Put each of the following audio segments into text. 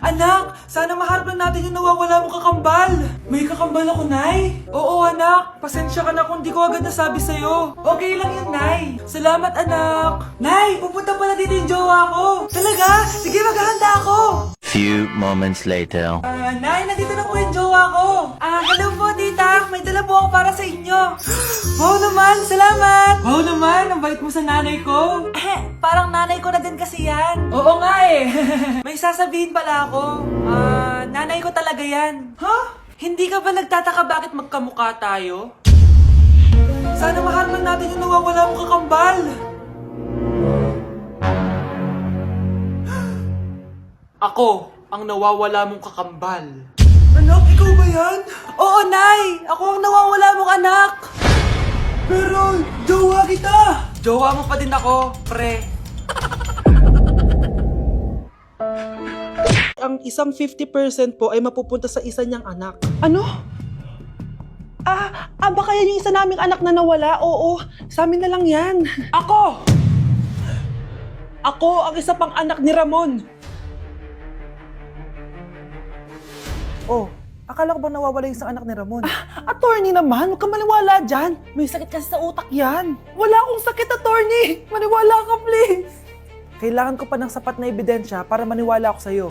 Anak, sana maharap lang natin yung nawawala mong kakambal. May kakambal ako, Nay? Oo, anak. Pasensya ka na kung di ko agad nasabi sa'yo. Okay lang yun, Nay. Salamat, anak. Nay, pupunta pala dito yung jowa ko. Talaga? Sige, maghahanda ako. Few moments later. Nay, nandito na po yung jowa ko. Hello po, tita. May dala po ako para sa inyo. Wow naman, salamat. Wow naman, ang bait mo sa nanay ko. Parang nanay ko na din kasi yan. Oo nga eh. May sasabihin pala ako. Nanay ko talaga yan. Hindi ka ba nagtataka bakit magkamukha tayo? Sana maharap lang natin yung nawawala mong kakambal. Ako, ang nawawala mong kakambal. Anak, ikaw ba yan? Oo, Nay! Ako ang nawawala mong anak! Pero, jowa kita! Jowa mo pa din ako, pre. Ang isang 50% po ay mapupunta sa isa niyang anak. Ano? Baka yan yung isa naming anak na nawala? Oo, sa amin na lang yan. Ako! Ako ang isa pang anak ni Ramon. Oh, akala ko bang nawawala yung isang anak ni Ramon? Attorney naman, huwag ka maniwala dyan. May sakit kasi sa utak yan. Wala akong sakit, attorney. Maniwala ka, please. Kailangan ko pa ng sapat na ebidensya para maniwala ako sa'yo.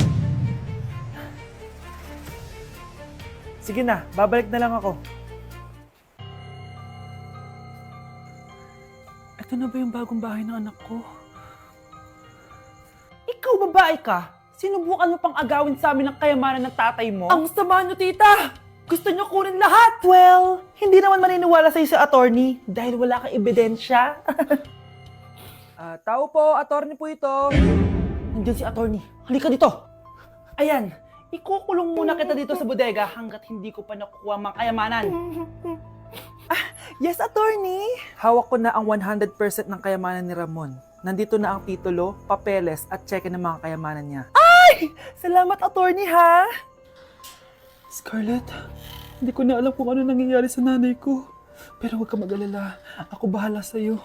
Sige na, babalik na lang ako. Ito na ba yung bagong bahay ng anak ko? Ikaw, babae ka. Sinubukan mo pang agawin sa amin ng kayamanan ng tatay mo? Ang sama nyo, tita! Gusto nyo kunin lahat! Well, hindi naman maniniwala sa'yo si attorney dahil wala kang ebidensya. Tao po, attorney po ito. Nandiyan si attorney. Halika dito! Ayan, ikukulong muna kita dito sa bodega hanggat hindi ko pa nakukuha ang mga kayamanan. Yes, attorney. Hawak ko na ang 100% ng kayamanan ni Ramon. Nandito na ang titulo, papeles at cheque ng mga kayamanan niya. Salamat, attorney, ha? Scarlett, hindi ko na alam kung ano nangyayari sa nanay ko. Pero huwag ka mag-alala. Ako bahala sa'yo.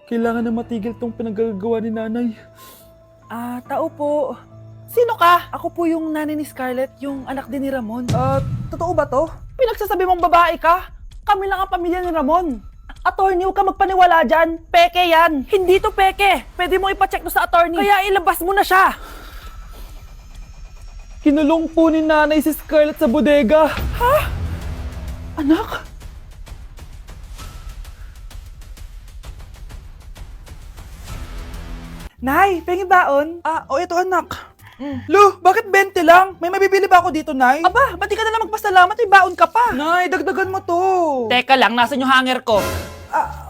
Kailangan na matigil tong pinagagawa ni nanay. Tao po. Sino ka? Ako po yung nanay ni Scarlett, yung anak din ni Ramon. Totoo ba to? Pinagsasabi mong babae ka? Kami lang ang pamilya ni Ramon. Attorney, huwag ka magpaniwala dyan. Peke yan. Hindi to peke. Pwede mo ipacheck to sa attorney. Kaya ilabas mo na siya. Kinulong po ni nanay si Scarlett sa bodega. Ha? Anak? Nay, pengi baon? Ito anak. Lo, bakit 20 lang? May mabibili ba ako dito, Nay? Aba, ba't di ka na lang magpasalamat? May baon ka pa. Nay, dagdagan mo to. Teka lang, nasan yung hanger ko?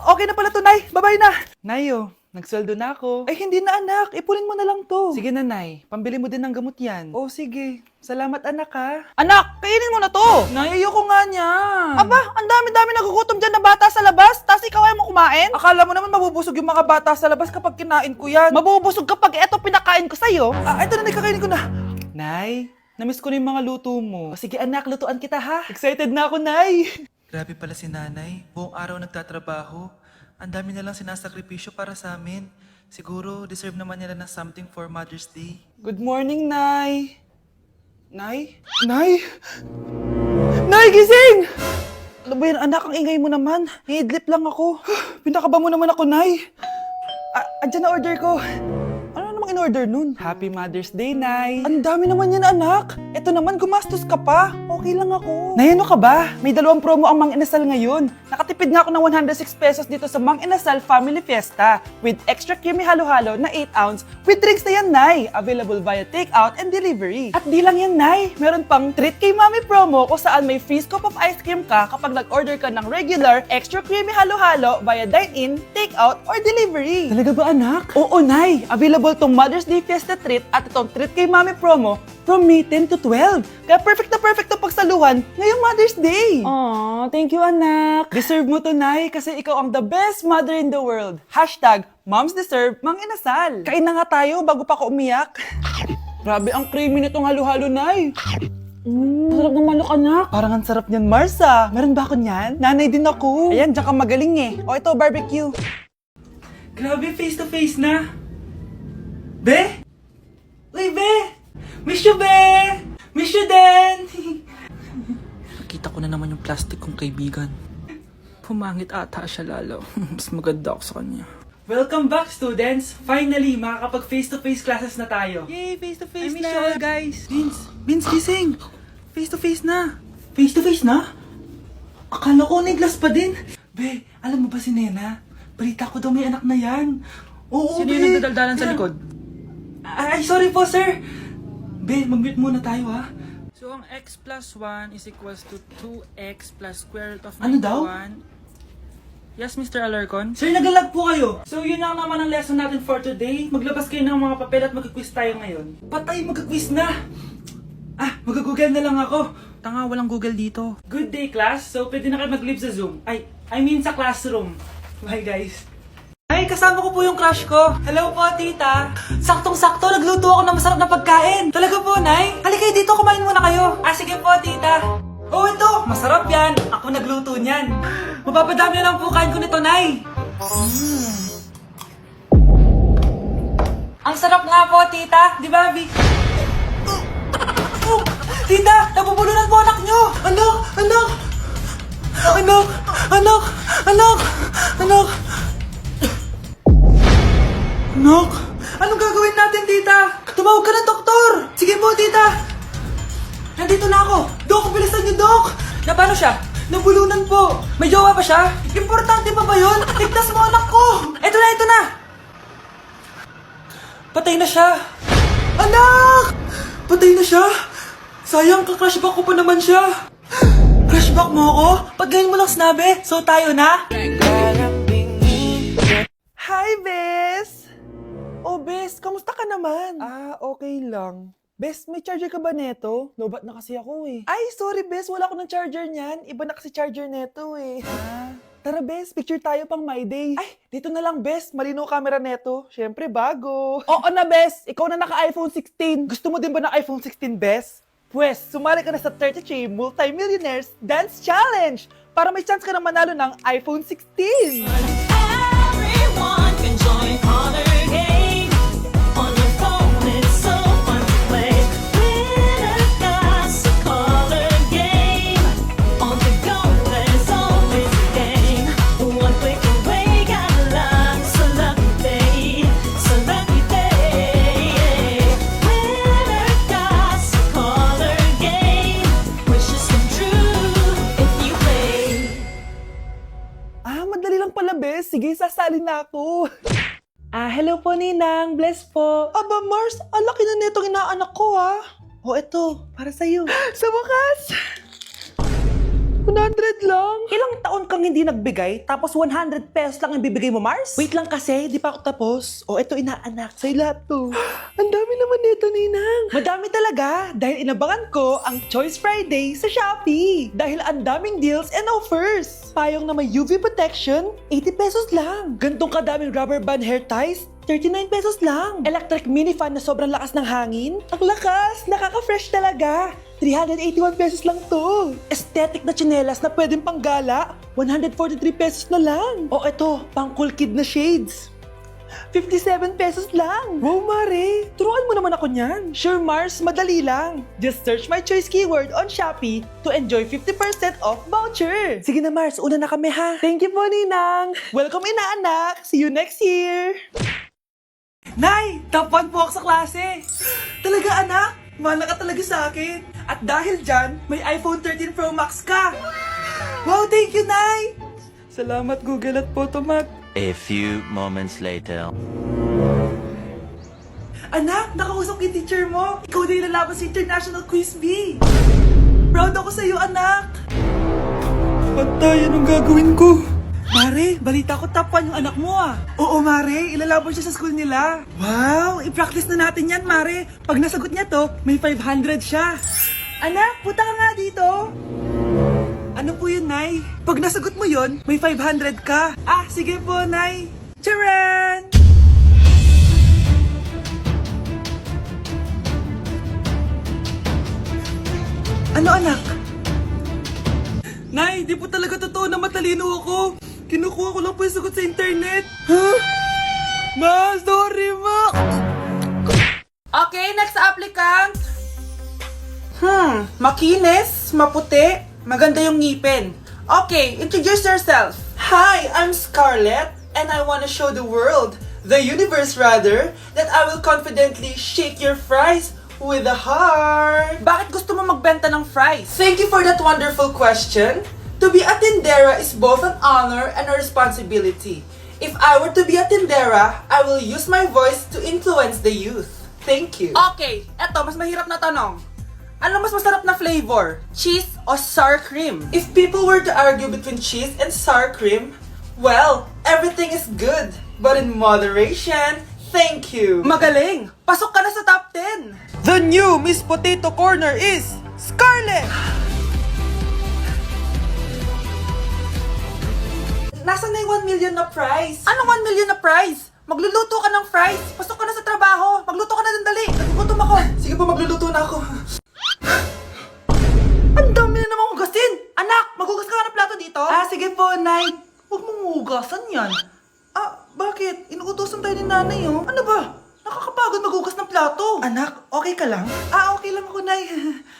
Okay na pala to, Nay. Bye-bye na. Nayo, nagsweldo na ako. Ay, hindi na anak. Ipunin mo na lang to. Sige na, Nay. Pambili mo din ng gamot yan. Oh, sige. Salamat, anak, ha. Anak, kainin mo na to. Nay, ayoko nga niyan. Aba, ang dami-dami nagugutom dyan na bata sa labas, tapos ikaw ay mo kumain? Akala mo naman mabubusog yung mga bata sa labas kapag kinain ko yan. Mabubusog kapag eto pinakain ko sa'yo. Ito na, Nay, kakainin ko na. Nay, namiss ko na yung mga luto mo. O, sige, anak, lutuan kita, ha. Excited na ako, Nay. Grabe pala si nanay. Buong araw nagtatrabaho. Ang dami na lang sinasakripisyo para sa amin. Siguro, deserve naman nila ng something for Mother's Day. Good morning, Nay. Nay? Nay? Nay, gising! Ano ba yan, anak? Ang ingay mo naman. Nihidlip lang ako. Pinakaba mo naman ako, Nay. Andyan na order ko. Ano namang in-order nun? Happy Mother's Day, Nay. Ang dami naman yan, anak. Ito naman, gumastos ka pa. Okay lang ako. Nay, ano ka ba? May 2 promo ang Mang Inasal ngayon. Nakatipid nga ako ng 106 pesos dito sa Mang Inasal Family Fiesta with extra creamy halo-halo na 8 ounce with drinks na yan, Nay. Available via takeout and delivery. At di lang yan, Nay. Meron pang Treat Kay Mami promo kung saan may free scoop of ice cream ka kapag nag-order ka ng regular extra creamy halo-halo via dine-in, takeout, or delivery. Talaga ba, anak? Oo, Nay. Available tong Mother's Day Fiesta Treat at itong Treat Kay Mami promo from May 10 to 12. Kaya perfect na pagsaluhan ngayong Mother's Day. Aw, thank you, anak. Deserve mo to, Nay, kasi ikaw ang the best mother in the world. Hashtag, Moms deserve Mang Inasal. Kain na nga tayo bago pa ako umiyak. Grabe ang creamy nitong halo-halo, Nay. Sarap ng manok, anak. Parang ang sarap niyan, Marsa. Meron ba ako niyan? Nanay din ako. Ayan, diyan ka magaling eh. O ito, barbecue. Grabe, face to face na. Be? Uy, Be! Miss you, be! Miss you din! Nakita ko na naman yung plastic kong kaibigan. Pumangit ata siya lalo. Mas maganda ako sa kanya. Welcome back, students! Finally, makakapag face-to-face classes na tayo. Yay, face-to-face I miss you all, guys! Vince, gising! Face-to-face na! Face-to-face na? Akala ko neglas pa din. Be, alam mo ba si Nena? Balita ko daw may anak na yan. Oo, Sino be. yung nagdadaldalan sa likod? Ay, sorry po, sir. Be, mag-mute muna tayo, ha? So, ang x plus 1 is equals to 2x plus square root of 91. Ano daw? Yes, Mr. Alarcon? Sir, nagalag po kayo. So, yun lang naman ang lesson natin for today. Maglabas kayo ng mga papel at mag-quiz tayo ngayon. Patay, mag-quiz na! Mag-google na lang ako. Tanga, walang Google dito. Good day, class. So, pwede na kayo mag-leave sa Zoom. I mean sa classroom. Bye, guys. Ay, kasama ko po yung crush ko. Hello po, tita. Saktong-sakto, nagluto ako ng masarap na pagkain. Talaga po, Nay? Halika kayo dito, kumain muna kayo. Sige po, tita. Oh, ito. Masarap yan. Ako nagluto niyan. Mapapadami na lang po kain ko nito, Nay. Ang sarap nga po, tita. Di ba, Vic? Tita, nabubulunan po anak nyo! Anak! Anak! Anak! Anak! Anak! Anak! Anak! Anong gagawin natin, tita? Tumawag ka ng doktor! Sige po, tita! Nandito na ako! Dok, bilisan niyo, Dok! Na paano siya? Nabulunan po! May jowa pa siya? Importante pa ba yun? Ligtas mo anak ko! Ito na, ito na! Patay na siya! Anak! Patay na siya! Sayang, ka-crushback ko pa naman siya! Crushback mo ako? Pag ganyan mo lang sinabi, so tayo na? Hi, Bes! Oh, Bes, kamusta ka naman? Okay lang. Bes, may charger ka ba neto? Lobat na kasi ako eh. Ay, sorry Bes, wala ko ng charger niyan. Iba na kasi charger neto eh. Tara Bes, picture tayo pang my day. Ay, dito na lang Bes, malino camera neto. Syempre bago. Oo na Bes, ikaw na naka-iPhone 16. Gusto mo din ba ng iPhone 16 Bes? Pwes, sumali ka na sa 33 Multi-Millionaires Dance Challenge para may chance ka na manalo ng iPhone 16. Everyone can join Color Game. On your phone, it's so fun to play. Winner got a color game. On the go, there's always a game. One click away, got a lot. So lucky day, so lucky day. Winner got a color game. Wishes come true if you play. Madali lang pala, Bes. Sige, sasali na ako. Hello po, Ninang. Bless po. Aba, Mars, ang laki na netong inaanak ko, ha? O, eto, para sa'yo. Sa wakas! 100 lang. Ilang taon kang hindi nagbigay, tapos 100 pesos lang ang bibigay mo, Mars? Wait lang kasi, di pa ako tapos. O, eto inaanak. Sa'yo lahat to. Ang dami naman nito, Ninang. Madami talaga. Dahil inabangan ko ang Choice Friday sa Shopee. Dahil ang daming deals and offers. Payong na may UV protection, 80 pesos lang. Gantong kadaming rubber band hair ties, 39 pesos lang. Electric mini fan na sobrang lakas ng hangin. Ang lakas! Nakaka-fresh talaga. 381 pesos lang to. Aesthetic na tsinelas na pwedeng panggala, 143 pesos na lang. O eto, pang cool kid na shades. 57 pesos lang. Wow, Mare. Turuan mo naman ako niyan. Sure, Mars. Madali lang. Just search my choice keyword on Shopee to enjoy 50% off voucher. Sige na, Mars. Una na kami, ha? Thank you po, Ninang. Welcome, inaanak. See you next year. Nay! Top 1 po ako sa klase! Talaga, anak? Mahal ka talaga sa akin. At dahil dyan, may iPhone 13 Pro Max ka! Wow, thank you, Nay! Salamat, Google at Photomat. A few moments later. Anak, nakausap yung teacher mo. Ikaw na yung lalaban sa International Quiz Bee. Proud ako sa'yo, anak. Patay, anong gagawin ko? Mare, balita ko top 1 yung anak mo ah. Oo, Mare, ilalaban siya sa school nila. Wow, i-practice na natin yan, Mare. Pag nasagot niya to, may 500 siya. Anak, punta ka nga dito. Ano po yun, Nay? Pag nasagot mo yun, may 500 ka. Sige po, Nay. Charan! Ano, anak? Nay, di po talaga totoo na matalino ako. Kinukuha ko lang po yung sagot sa internet. Ma, sorry, Ma. Okay, next applicant. Makinis, maputi, maganda yung ngipin. Okay, introduce yourself. Hi, I'm Scarlett, and I want to show the world, the universe rather, that I will confidently shake your fries with a heart. Bakit gusto mo magbenta ng fries? Thank you for that wonderful question. To be a tindera is both an honor and a responsibility. If I were to be a tindera, I will use my voice to influence the youth. Thank you. Okay, eto, mas mahirap na tanong. Ano mas masarap na flavor? Cheese o sour cream? If people were to argue between cheese and sour cream, well, everything is good, but in moderation. Thank you. Magaling! Pasok ka na sa top 10! The new Miss Potato Corner is Scarlett! Nasaan na yung 1 million na prize? Anong 1 million na prize? Magluluto ka ng fries. Pasok ka na sa trabaho. Magluto ka na ng dali. Nagugutom ako. Sige po, magluluto na ako. Ang dami na namang hugasin! Anak, maghugas ka ng plato dito? Ah, sige po, Nay. Huwag mong hugasan yan. Ah, bakit? Inuutosan tayo ni Nanay, oh. Ano ba? Nakakapagod maghugas ng plato. Anak, okay ka lang? Ah, okay lang ako, Nay.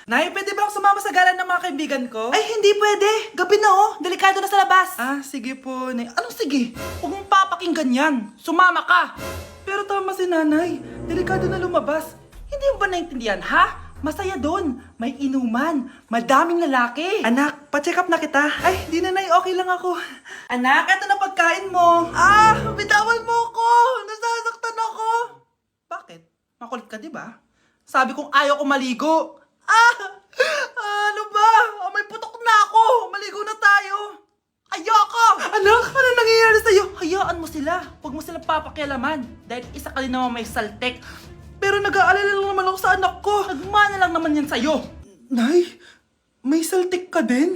Nay, pwede ba akong sumama sa gala ng mga kaibigan ko? Ay, hindi pwede. Gabi na, oh. Delikado na sa labas. Ah, sige po, Nay. Anong sige? Huwag mong papakinggan yan. Sumama ka. Pero tama si Nanay. Delikado na lumabas. Hindi mo ba naintindihan, ha? Masaya doon. May inuman. Madaming lalaki. Anak, pa-check up na kita. Ay, di na, Nay. Okay lang ako. Anak, eto na pagkain mo. Ah, bitawan mo ako. Nasasaktan ako. Bakit? Makulit ka, di ba? Sabi kong ayaw ko maligo. Ah! Ano ba? Oh, may putok na ako. Maligo na tayo. Ayoko! Anak, ano nangyayari sa'yo? Hayaan mo sila. Huwag mo silang papakialaman. Dahil isa ka rin naman may saltek. Pero nag-aalala lang naman ako sa anak ko. Nagmana lang naman yan sa'yo. Nay, may saltik ka din?